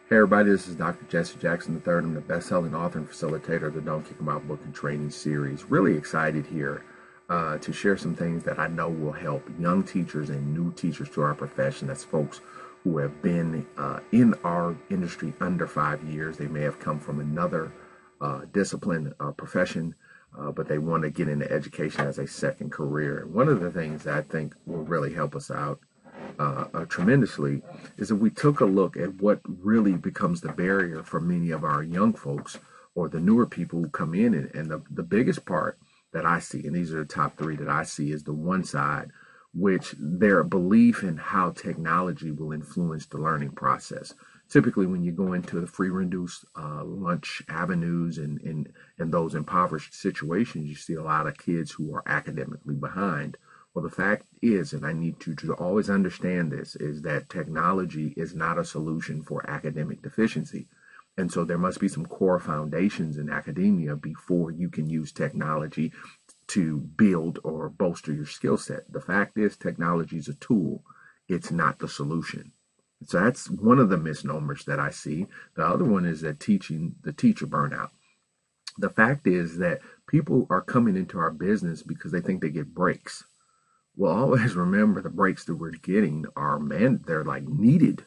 Hey everybody, this is Dr. Jesse Jackson III. I'm the best-selling author and facilitator of the Don't Kick 'Em Out book and training series. Really excited here to share some things that I know will help young teachers and new teachers to our profession. That's folks who have been in our industry under 5 years. They may have come from another discipline, profession, but they want to get into education as a second career. One of the things that I think will really help us out tremendously is if we took a look at what really becomes the barrier for many of our young folks or the newer people who come in. And the biggest part that I see, and these are the top three that I see, is the one side, which their belief in how technology will influence the learning process. Typically, when you go into the free reduced lunch avenues and those impoverished situations, you see a lot of kids who are academically behind. Well, the fact is, and I need to always understand this, is that technology is not a solution for academic deficiency. And so there must be some core foundations in academia before you can use technology to build or bolster your skill set. The fact is, technology is a tool. It's not the solution. So that's one of the misnomers that I see. The other one is that the teacher burnout. The fact is that people are coming into our business because they think they get breaks. Well, always remember the breaks that we're getting are, they're like needed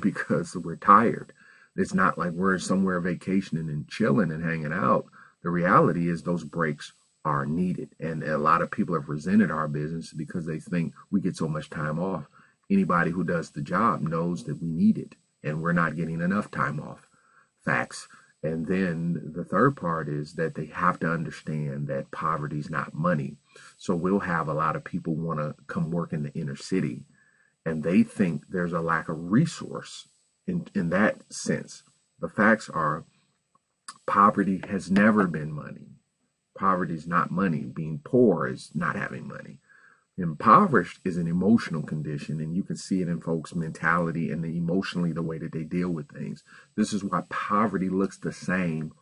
because we're tired. It's not like we're somewhere vacationing and chilling and hanging out. The reality is those breaks are needed. And a lot of people have resented our business because they think we get so much time off. Anybody who does the job knows that we need it and we're not getting enough time off. Facts. And then the third part is that they have to understand that poverty is not money. So we'll have a lot of people want to come work in the inner city, and they think there's a lack of resource in that sense. The facts are poverty has never been money. Poverty is not money. Being poor is not having money. Impoverished is an emotional condition, and you can see it in folks' mentality and emotionally the way that they deal with things. This is why poverty looks the same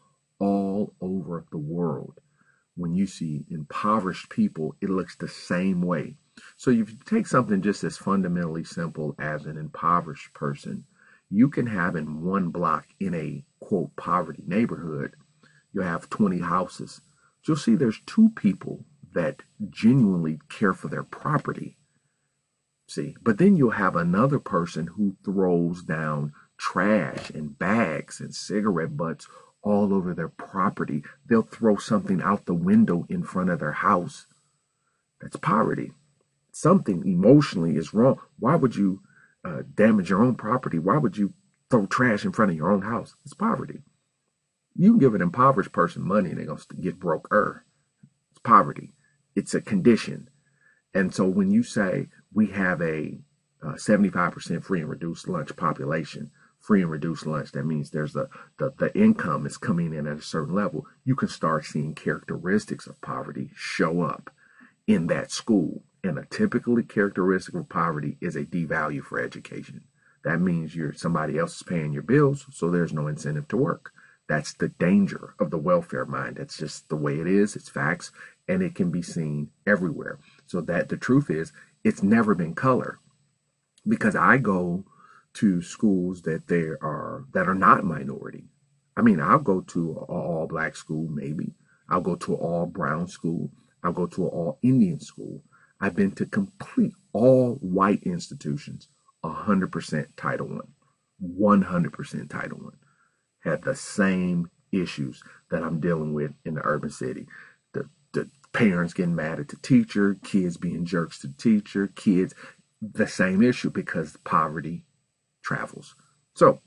all over the world. When you see impoverished people, it looks the same way. So if you take something just as fundamentally simple as an impoverished person, you can have in one block in a, quote, poverty neighborhood, you'll have 20 houses. You'll see there's two people that genuinely care for their property. See, but then you'll have another person who throws down trash and bags and cigarette butts all over their property. They'll throw something out the window in front of their house. That's poverty. Something emotionally is wrong. Why would you damage your own property? Why would you throw trash in front of your own house? It's poverty. You can give an impoverished person money and they're going to get broke-er. It's poverty. It's a condition. And so when you say we have a 75% free and reduced lunch population, free and reduced lunch, that means there's the income is coming in at a certain level. You can start seeing characteristics of poverty show up in that school. And a typical characteristic of poverty is a devalue for education. That means somebody else is paying your bills, so there's no incentive to work. That's the danger of the welfare mind. That's just the way it is. It's facts, and it can be seen everywhere. So that the truth is, it's never been color, because I go to schools that are not minority. I mean, I'll go to an all black school, maybe. I'll go to an all brown school. I'll go to an all Indian school. I've been to complete all white institutions, 100% Title I, 100% Title I. Had the same issues that I'm dealing with in the urban city. The parents getting mad at the teacher, kids being jerks to the teacher, the same issue because poverty travels. So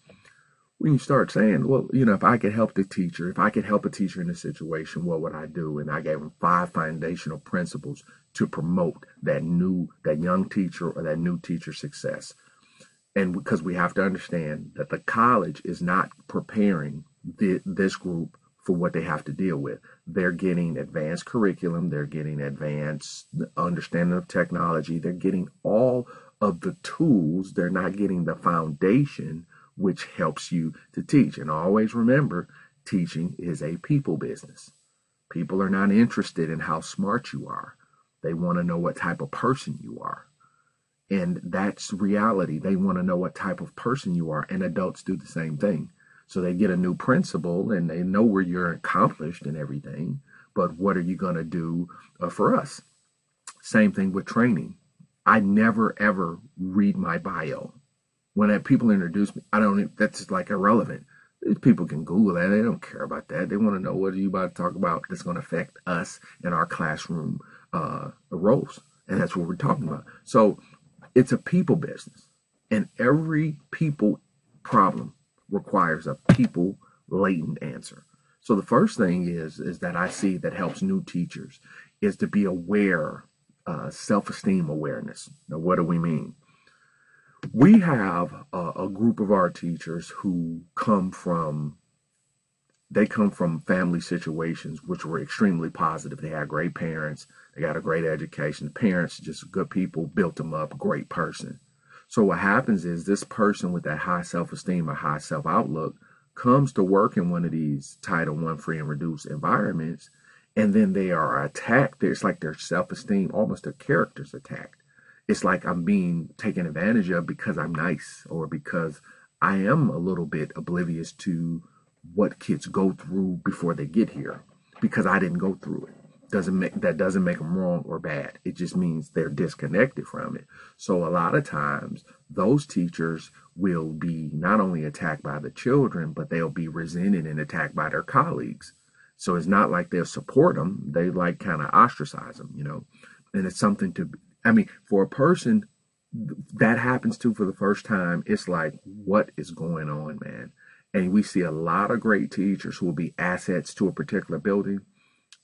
when you start saying, well, if I could help the teacher, if I could help a teacher in this situation, what would I do? And I gave them 5 foundational principles to promote that young teacher or that new teacher success. And because we have to understand that the college is not preparing this group for what they have to deal with. They're getting advanced curriculum. They're getting advanced understanding of technology. They're getting all of the tools. They're not getting the foundation, which helps you to teach. And always remember, teaching is a people business. People are not interested in how smart you are. They want to know what type of person you are. And that's reality. They want to know what type of person you are, and adults do the same thing. So they get a new principal and they know where you're accomplished and everything, but what are you going to do for us? Same thing with training. I never ever read my bio. When people introduce me, I don't, that's like irrelevant. People can Google that. They don't care about that. They want to know what are you about to talk about that's going to affect us in our classroom roles. And that's what we're talking about. So it's a people business. And every people problem requires a people latent answer. So the first thing is that I see that helps new teachers is to be aware, self-esteem awareness. Now, what do we mean? We have a group of our teachers who come from family situations which were extremely positive. They had great parents. They got a great education. The parents, just good people, built them up, great person. So what happens is this person with that high self-esteem or high self-outlook comes to work in one of these Title I free and reduced environments, and then they are attacked. It's like their self-esteem, almost their character's attacked. It's like I'm being taken advantage of because I'm nice or because I am a little bit oblivious to what kids go through before they get here because I didn't go through it. That doesn't make them wrong or bad. It just means they're disconnected from it. So a lot of times those teachers will be not only attacked by the children, but they'll be resented and attacked by their colleagues. So it's not like they'll support them. They like kind of ostracize them, and it's something for a person that happens to for the first time, it's like, what is going on, man? And we see a lot of great teachers who will be assets to a particular building.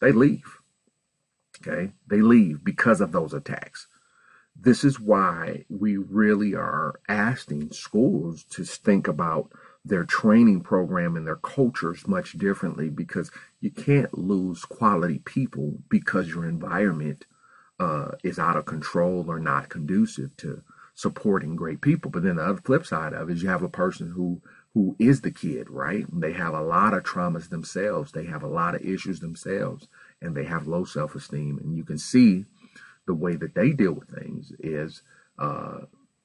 They leave. Okay, they leave because of those attacks. This is why we really are asking schools to think about their training program and their cultures much differently, because you can't lose quality people because your environment is out of control or not conducive to supporting great people. But then the other flip side of it is you have a person who is the kid, right? They have a lot of traumas themselves. They have a lot of issues themselves, and they have low self-esteem. And you can see the way that they deal with things is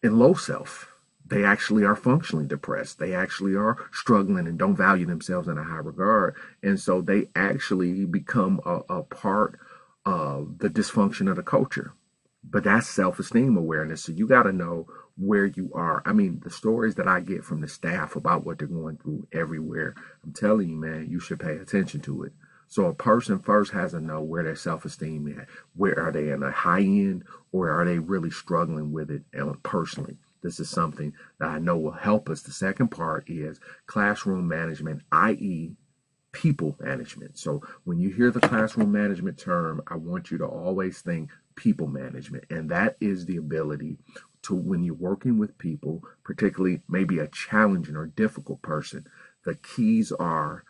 in low self. They actually are functionally depressed. They actually are struggling and don't value themselves in a high regard. And so they actually become a part of the dysfunction of the culture. But that's self-esteem awareness. So you got to know where you are. The stories that I get from the staff about what they're going through everywhere, I'm telling you, man, you should pay attention to it. So a person first has to know where their self-esteem is. Where are they in a high end, or are they really struggling with it personally? This is something that I know will help us. The second part is classroom management, i.e., people management. So when you hear the classroom management term, I want you to always think people management. And that is the ability to, when you're working with people, particularly maybe a challenging or difficult person, the keys are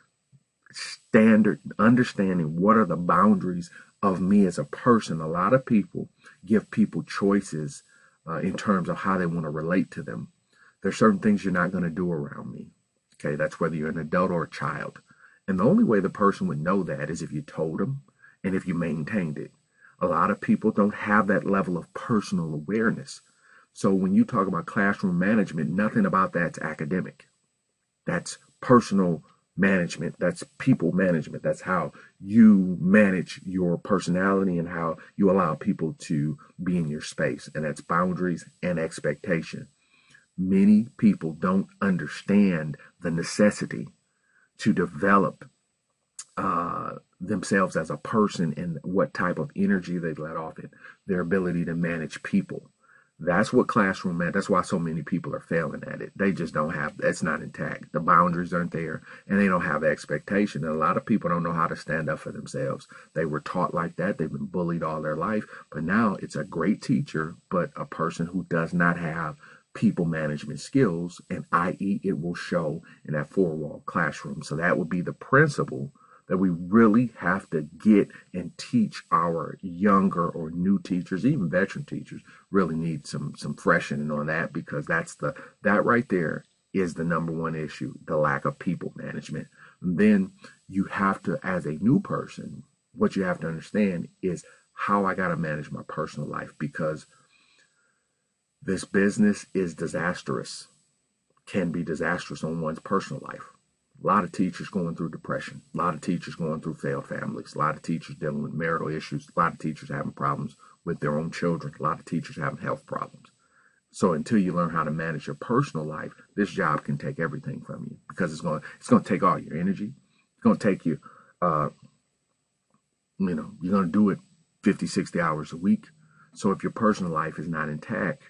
understanding what are the boundaries of me as a person. A lot of people give people choices in terms of how they want to relate to them. There's certain things you're not going to do around me. Okay, that's whether you're an adult or a child. And the only way the person would know that is if you told them and if you maintained it. A lot of people don't have that level of personal awareness. So when you talk about classroom management, nothing about that's academic. That's personal management. That's people management. That's how you manage your personality and how you allow people to be in your space. And that's boundaries and expectation. Many people don't understand the necessity to develop themselves as a person and what type of energy they let off it, their ability to manage people. That's what classroom meant. That's why so many people are failing at it. They just don't have, that's not intact. The boundaries aren't there, and they don't have expectation. And a lot of people don't know how to stand up for themselves. They were taught like that. They've been bullied all their life. But now it's a great teacher, but a person who does not have people management skills, and i.e. it will show in that four-wall classroom. So that would be the principle that we really have to get and teach our younger or new teachers, even veteran teachers, really need some freshening on that, because that right there is the number one issue, the lack of people management. And then you have to, as a new person, what you have to understand is how I got to manage my personal life, because This business is disastrous, can be disastrous on one's personal life. A lot of teachers going through depression, a lot of teachers going through failed families, a lot of teachers dealing with marital issues, a lot of teachers having problems with their own children, a lot of teachers having health problems. So until you learn how to manage your personal life, this job can take everything from you, because it's going to take all your energy. It's going to take you, you're going to do it 50, 60 hours a week. So if your personal life is not intact,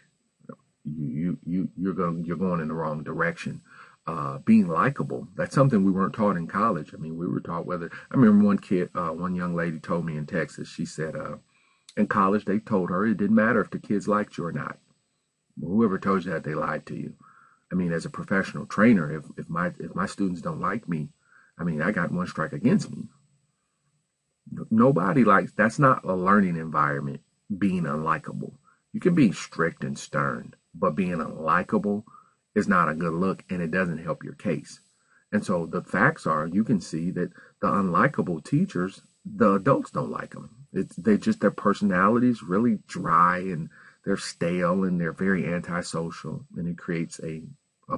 you're going in the wrong direction. Being likable, that's something we weren't taught in college. I mean, we were taught whether, I remember one young lady told me in Texas, she said, in college, they told her it didn't matter if the kids liked you or not. Well, whoever told you that, they lied to you. I mean, as a professional trainer, if my students don't like me, I mean, I got one strike against me. Nobody likes, that's not a learning environment, being unlikable. You can be strict and stern, but being unlikable is not a good look, and it doesn't help your case. And so the facts are, you can see that the unlikable teachers, the adults don't like them. Their personalities really dry, and they're stale, and they're very antisocial, and it creates a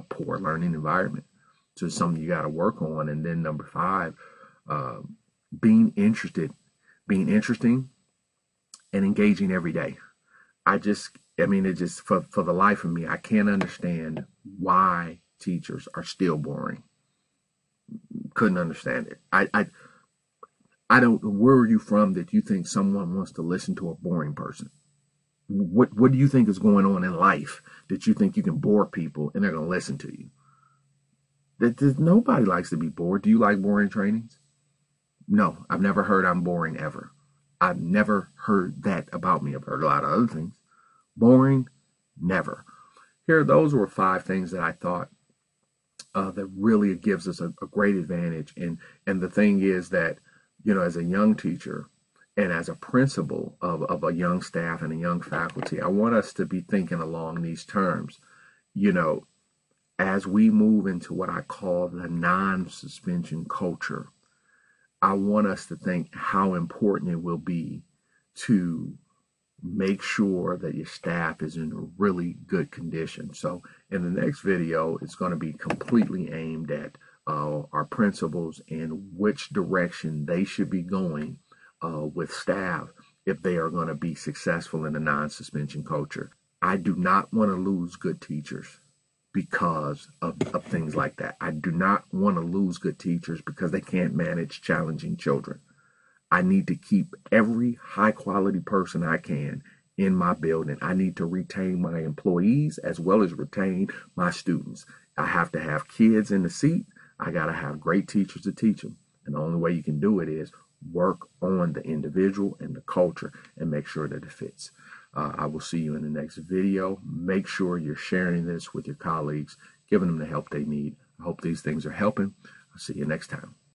poor learning environment. So it's something you got to work on. And then number 5, being interesting and engaging every day. It just, for the life of me, I can't understand why teachers are still boring. Couldn't understand it. I don't, where are you from that you think someone wants to listen to a boring person? What do you think is going on in life that you think you can bore people and they're going to listen to you? Nobody likes to be bored. Do you like boring trainings? No, I've never heard I'm boring ever. I've never heard that about me. I've heard a lot of other things. Boring, never. Those were 5 things that I thought that really gives us a great advantage. And the thing is that, as a young teacher and as a principal of a young staff and a young faculty, I want us to be thinking along these terms. As we move into what I call the non-suspension culture, I want us to think how important it will be to make sure that your staff is in a really good condition. So in the next video, it's going to be completely aimed at our principals and which direction they should be going with staff if they are going to be successful in a non-suspension culture. I do not want to lose good teachers because of things like that. I do not want to lose good teachers because they can't manage challenging children. I need to keep every high quality person I can in my building. I need to retain my employees as well as retain my students. I have to have kids in the seat. I got to have great teachers to teach them. And the only way you can do it is work on the individual and the culture and make sure that it fits. I will see you in the next video. Make sure you're sharing this with your colleagues, giving them the help they need. I hope these things are helping. I'll see you next time.